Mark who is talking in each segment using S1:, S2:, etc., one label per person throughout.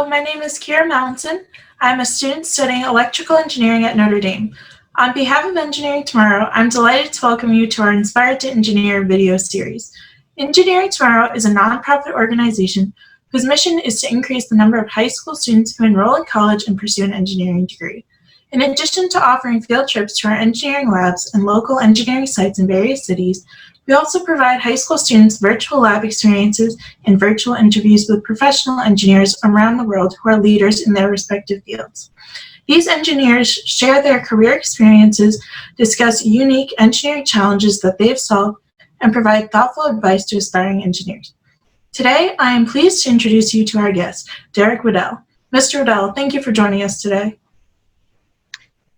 S1: my name is Kiera Mallinson. I'm a student studying electrical engineering at Notre Dame. On behalf of Engineering Tomorrow, I'm delighted to welcome you to our Inspired to Engineer video series. Engineering Tomorrow is a nonprofit organization whose mission is to increase the number of high school students who enroll in college and pursue an engineering degree. In addition to offering field trips to our engineering labs and local engineering sites in various cities, we also provide high school students virtual lab experiences and virtual interviews with professional engineers around the world who are leaders in their respective fields. These engineers share their career experiences, discuss unique engineering challenges that they have solved, and provide thoughtful advice to aspiring engineers. Today, I am pleased to introduce you to our guest, Wedel. Mr. Wedel, thank you for joining us today.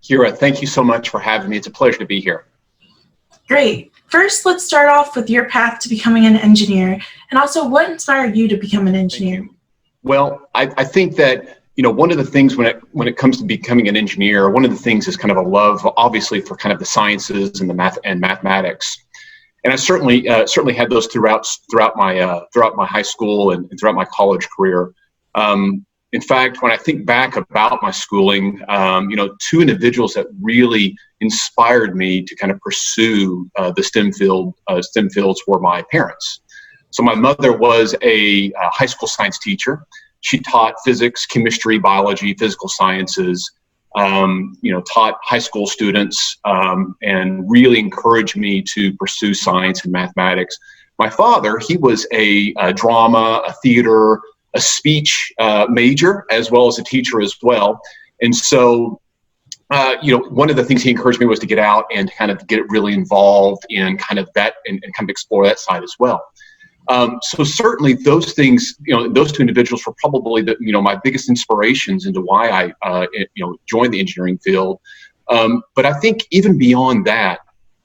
S2: Kiera, thank you so much for having me. It's a pleasure to be here.
S1: Great. First, let's start off with your path to becoming an engineer, and also what inspired you to become an engineer?
S2: Well, I think that one of the things when it comes to becoming an engineer, one of the things is kind of a love, obviously, for kind of the sciences and the mathematics. And I certainly had those throughout my high school and throughout my college career. In fact, when I think back about my schooling, two individuals that really inspired me to kind of pursue the STEM fields were my parents. So my mother was a high school science teacher. She taught physics, chemistry, biology, physical sciences, taught high school students, and really encouraged me to pursue science and mathematics. My father, he was a drama, a theater, a speech major, as well as a teacher as well. And so, one of the things he encouraged me was to get out and kind of get really involved in kind of that and kind of explore that side as well. So certainly those things, those two individuals were probably my biggest inspirations into why I, joined the engineering field. But I think even beyond that,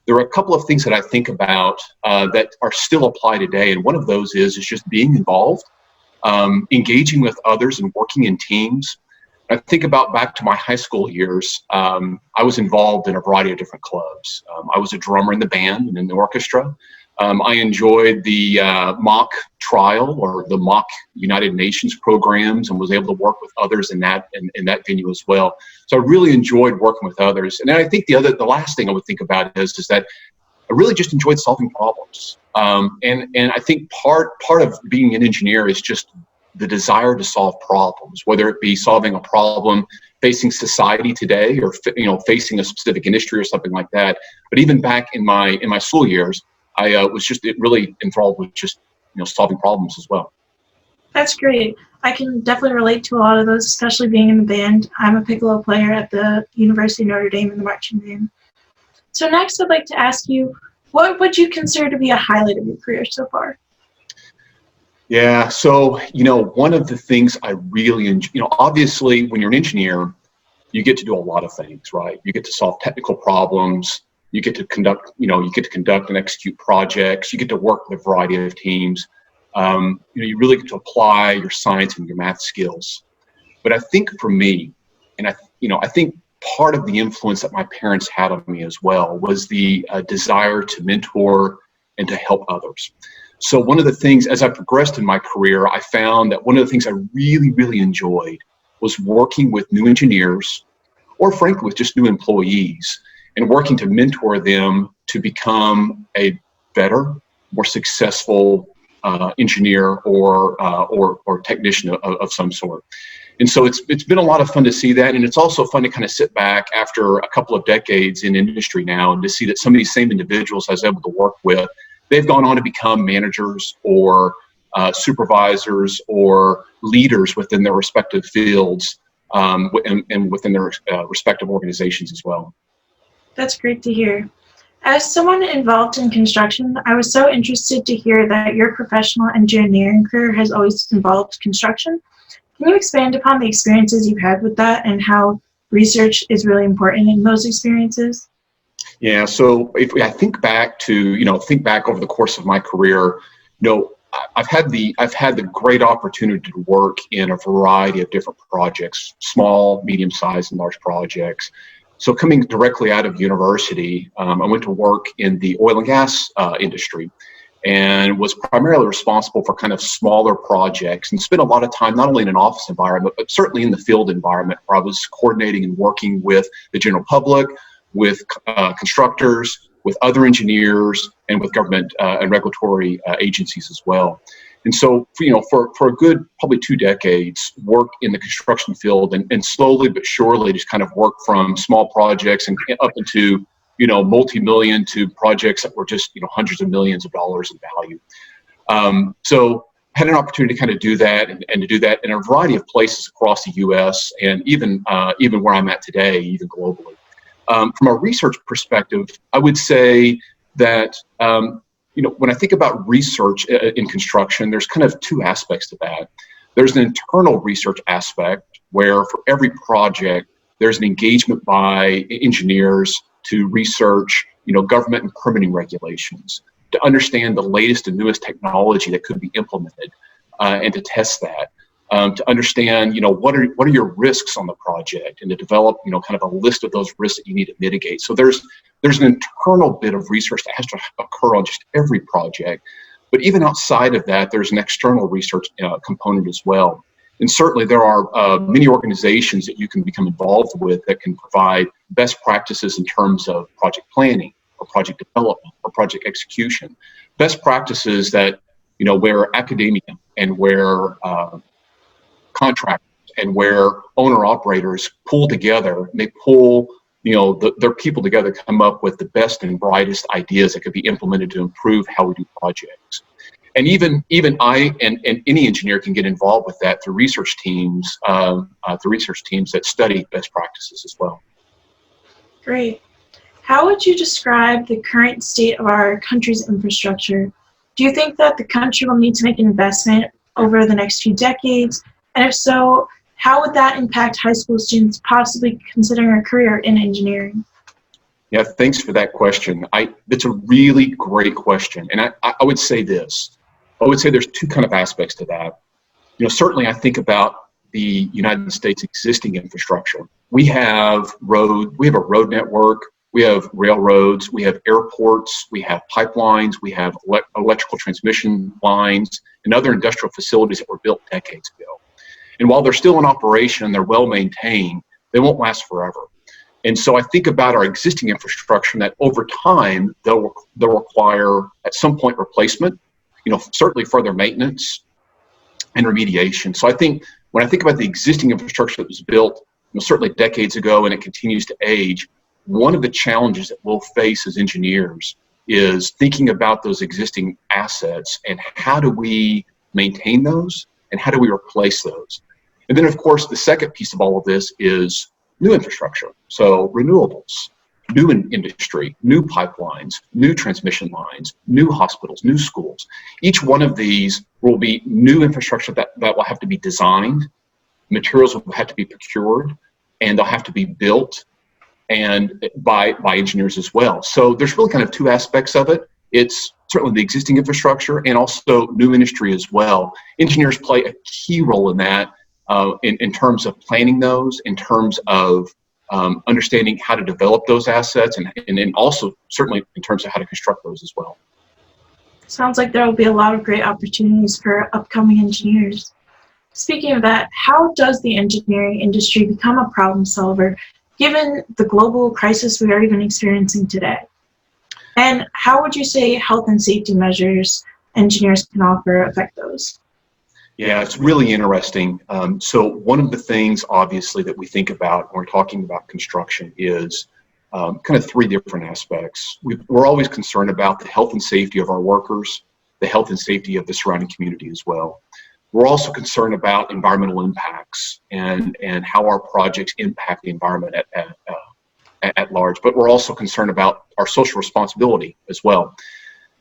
S2: there are a couple of things that I think about that are still apply today. And one of those is just being involved, engaging with others and working in teams. I think about back to my high school years. I was involved in a variety of different clubs. I was a drummer in the band and in the orchestra. I enjoyed the mock trial or the mock United Nations programs and was able to work with others in that venue as well. So I really enjoyed working with others. And then I think the last thing I would think about is that I really just enjoyed solving problems. And I think part of being an engineer is just the desire to solve problems, whether it be solving a problem facing society today or facing a specific industry or something like that. But even back in my school years, I was just really enthralled with just solving problems as well.
S1: That's great. I can definitely relate to a lot of those, especially being in the band. I'm a piccolo player at the University of Notre Dame in the marching band. So next, I'd like to ask you, what would you consider to be a highlight of your career so far?
S2: Yeah, so, one of the things I really enjoy, obviously when you're an engineer, you get to do a lot of things, right? You get to solve technical problems, you get to conduct and execute projects, you get to work with a variety of teams. You really get to apply your science and your math skills. But I think for me, and I think part of the influence that my parents had on me as well was the desire to mentor and to help others. So one of the things, as I progressed in my career, I found that one of the things I really, really enjoyed was working with new engineers, or frankly, with just new employees, and working to mentor them to become a better, more successful engineer or technician of some sort. And so it's been a lot of fun to see that, and it's also fun to kind of sit back after a couple of decades in industry now and to see that some of these same individuals I was able to work with, they've gone on to become managers or supervisors or leaders within their respective fields and within their respective organizations as well.
S1: That's great to hear. As someone involved in construction, I was so interested to hear that your professional engineering career has always involved construction. Can you expand upon the experiences you've had with that and how research is really important in those experiences?
S2: Yeah, so if I think back over the course of my career, I've had the great opportunity to work in a variety of different projects, small, medium-sized, and large projects. So coming directly out of university, I went to work in the oil and gas industry. and was primarily responsible for kind of smaller projects and spent a lot of time not only in an office environment, but certainly in the field environment where I was coordinating and working with the general public, with constructors, with other engineers, and with government and regulatory agencies as well. And so, for a good probably 2 decades, work in the construction field and slowly but surely just kind of work from small projects and up into, multi-million to projects that were just, hundreds of millions of dollars in value. So had an opportunity to kind of do that and to do that in a variety of places across the U.S. and even where I'm at today, even globally. From a research perspective, I would say that, when I think about research in construction, there's kind of 2 aspects to that. There's an internal research aspect where for every project, there's an engagement by engineers to research, government and permitting regulations, to understand the latest and newest technology that could be implemented, and to test that. To understand, what are your risks on the project, and to develop, kind of a list of those risks that you need to mitigate. So there's an internal bit of research that has to occur on just every project. But even outside of that, there's an external research component as well. And certainly there are many organizations that you can become involved with that can provide best practices in terms of project planning or project development or project execution. Best practices that, where academia and where contractors and where owner-operators pull together, they pull their people together to come up with the best and brightest ideas that could be implemented to improve how we do projects. And even I and any engineer can get involved with that through research teams, that study best practices as well.
S1: Great. How would you describe the current state of our country's infrastructure? Do you think that the country will need to make an investment over the next few decades? And if so, how would that impact high school students possibly considering a career in engineering?
S2: Yeah, thanks for that question. It's a really great question. And I would say this. I would say there's 2 kind of aspects to that. Certainly I think about the United States existing infrastructure. We have a road network, we have railroads, we have airports, we have pipelines, we have electrical transmission lines, and other industrial facilities that were built decades ago. And while they're still in operation, they're well maintained, they won't last forever. And so I think about our existing infrastructure and that over time, they'll require at some point replacement, certainly further maintenance and remediation. So I think when I think about the existing infrastructure that was built, certainly decades ago and it continues to age, one of the challenges that we'll face as engineers is thinking about those existing assets and how do we maintain those and how do we replace those? And then, of course, the second piece of all of this is new infrastructure. So renewables, new industry, new pipelines, new transmission lines, new hospitals, new schools. Each one of these will be new infrastructure that will have to be designed, materials will have to be procured, and they'll have to be built and by engineers as well. So there's really kind of 2 aspects of it. It's certainly the existing infrastructure and also new industry as well. Engineers play a key role in that in terms of planning those, in terms of understanding how to develop those assets, and then also certainly in terms of how to construct those as well.
S1: Sounds like there will be a lot of great opportunities for upcoming engineers. Speaking of that, how does the engineering industry become a problem solver given the global crisis we are even experiencing today? And how would you say health and safety measures engineers can offer affect those?
S2: Yeah, it's really interesting. So one of the things, obviously, that we think about when we're talking about construction is kind of 3 different aspects. We're always concerned about the health and safety of our workers, the health and safety of the surrounding community as well. We're also concerned about environmental impacts and how our projects impact the environment at large. But we're also concerned about our social responsibility as well.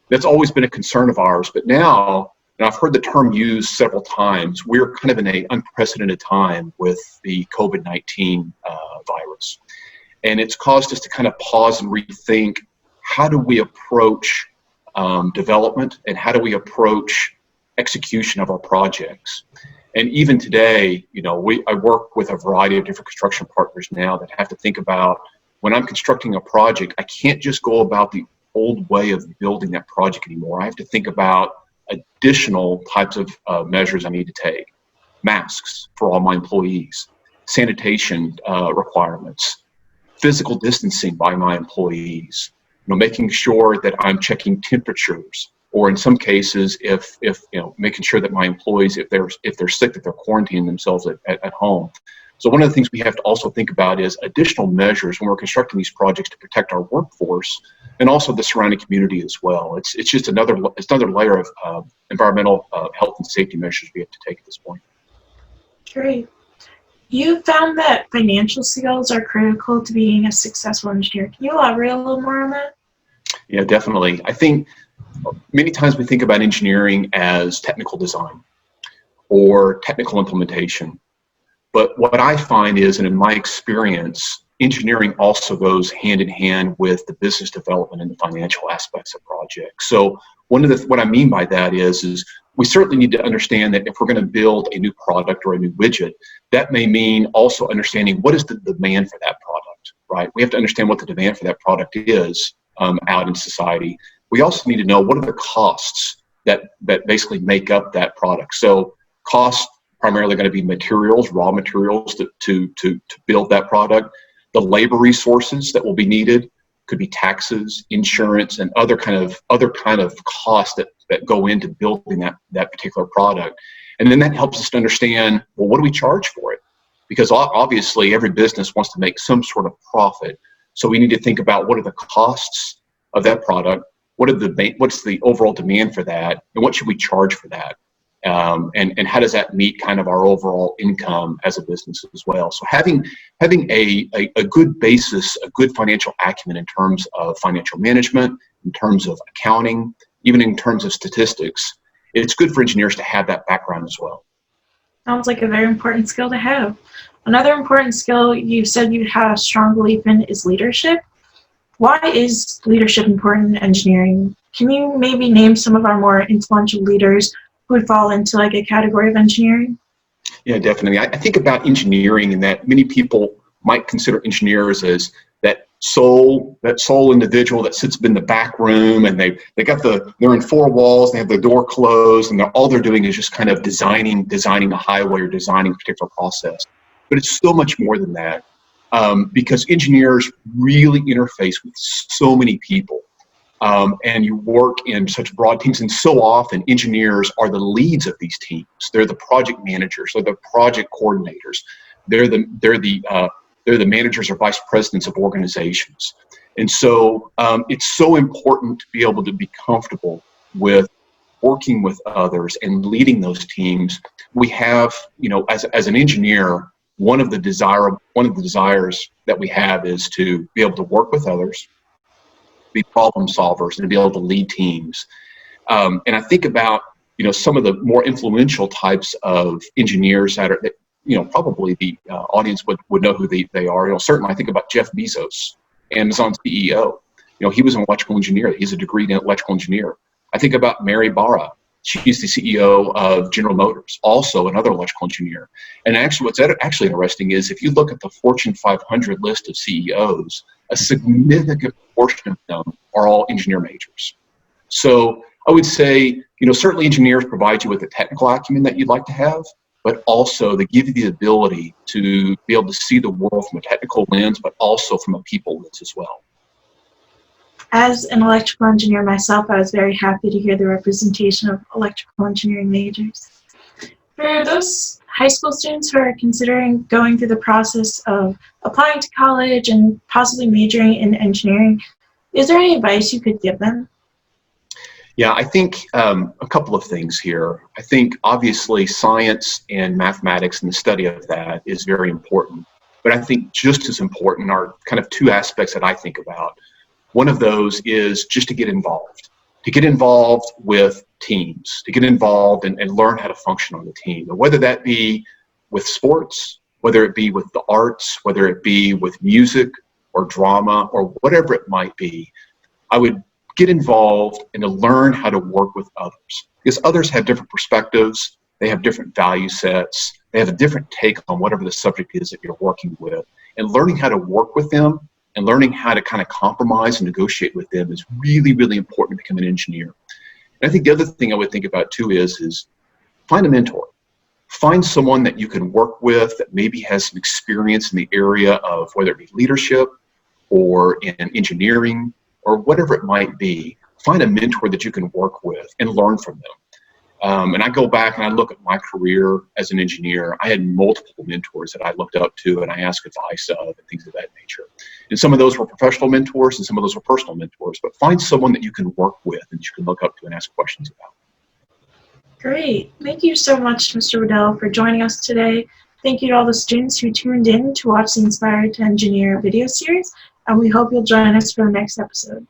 S2: That's always been a concern of ours. But now, and I've heard the term used several times, we're kind of in an unprecedented time with the COVID-19 virus. And it's caused us to kind of pause and rethink, how do we approach development and how do we approach execution of our projects? And even today, I work with a variety of different construction partners now that have to think about, when I'm constructing a project, I can't just go about the old way of building that project anymore. I have to think about additional types of measures I need to take. Masks for all my employees, sanitation requirements, physical distancing by my employees, making sure that I'm checking temperatures, or in some cases, if making sure that my employees, if they're sick, that they're quarantining themselves at home. So one of the things we have to also think about is additional measures when we're constructing these projects to protect our workforce and also the surrounding community as well. It's just another layer of environmental health and safety measures we have to take at this point.
S1: Great. You found that financial skills are critical to being a successful engineer. Can you elaborate a little more on that?
S2: Yeah, definitely. I think many times we think about engineering as technical design or technical implementation. But what I find is, and in my experience, engineering also goes hand in hand with the business development and the financial aspects of projects. So what I mean by that is we certainly need to understand that if we're going to build a new product or a new widget, that may mean also understanding what is the demand for that product, right? We have to understand what the demand for that product is out in society. We also need to know what are the costs that basically make up that product. So costs primarily going to be materials, raw materials to build that product. The labor resources that will be needed could be taxes, insurance, and other kind of costs that go into building that particular product. And then that helps us to understand, well, what do we charge for it? Because obviously every business wants to make some sort of profit. So we need to think about what are the costs of that product, what's the overall demand for that, and what should we charge for that? And how does that meet kind of our overall income as a business as well? So having a good basis, a good financial acumen in terms of financial management, in terms of accounting, even in terms of statistics, it's good for engineers to have that background as well.
S1: Sounds like a very important skill to have. Another important skill you said you have a strong belief in is leadership. Why is leadership important in engineering? Can you maybe name some of our more influential leaders who would fall into like a category of engineering?
S2: Yeah, definitely. I think about engineering and that many people might consider engineers as that sole individual that sits in the back room and they're in four walls, they have the door closed, and all they're doing is just kind of designing a highway or designing a particular process. But it's so much more than that, because engineers really interface with so many people. And you work in such broad teams, and so often engineers are the leads of these teams. They're the project managers, they're the project coordinators, they're the managers or vice presidents of organizations. And so it's so important to be able to be comfortable with working with others and leading those teams. We have, as an engineer, one of the desires that we have is to be able to work with others, be problem solvers, and be able to lead teams. And I think about, some of the more influential types of engineers that probably the audience would know who they are. Certainly I think about Jeff Bezos, Amazon's CEO. He was an electrical engineer. He's a degreed electrical engineer. I think about Mary Barra. She's the CEO of General Motors, also another electrical engineer. And actually, what's actually interesting is if you look at the Fortune 500 list of CEOs, a significant portion of them are all engineer majors. So I would say, certainly engineers provide you with the technical acumen that you'd like to have, but also they give you the ability to be able to see the world from a technical lens, but also from a people lens as well.
S1: As an electrical engineer myself, I was very happy to hear the representation of electrical engineering majors. For those high school students who are considering going through the process of applying to college and possibly majoring in engineering, is there any advice you could give them?
S2: Yeah, I think a couple of things here. I think obviously science and mathematics and the study of that is very important. But I think just as important are kind of two aspects that I think about. One of those is just to get involved with teams, to get involved and learn how to function on the team. And whether that be with sports, whether it be with the arts, whether it be with music or drama or whatever it might be, I would get involved and to learn how to work with others. Because others have different perspectives, they have different value sets, they have a different take on whatever the subject is that you're working with. And learning how to work with them and learning how to kind of compromise and negotiate with them is really, really important to become an engineer. And I think the other thing I would think about too is find a mentor. Find someone that you can work with that maybe has some experience in the area of whether it be leadership or in engineering or whatever it might be. Find a mentor that you can work with and learn from them. And I go back and I look at my career as an engineer. I had multiple mentors that I looked up to and I asked advice of and things of that nature. And some of those were professional mentors and some of those were personal mentors. But find someone that you can work with and you can look up to and ask questions about.
S1: Great. Thank you so much, Mr. Wedel, for joining us today. Thank you to all the students who tuned in to watch the Inspired to Engineer video series, and we hope you'll join us for the next episode.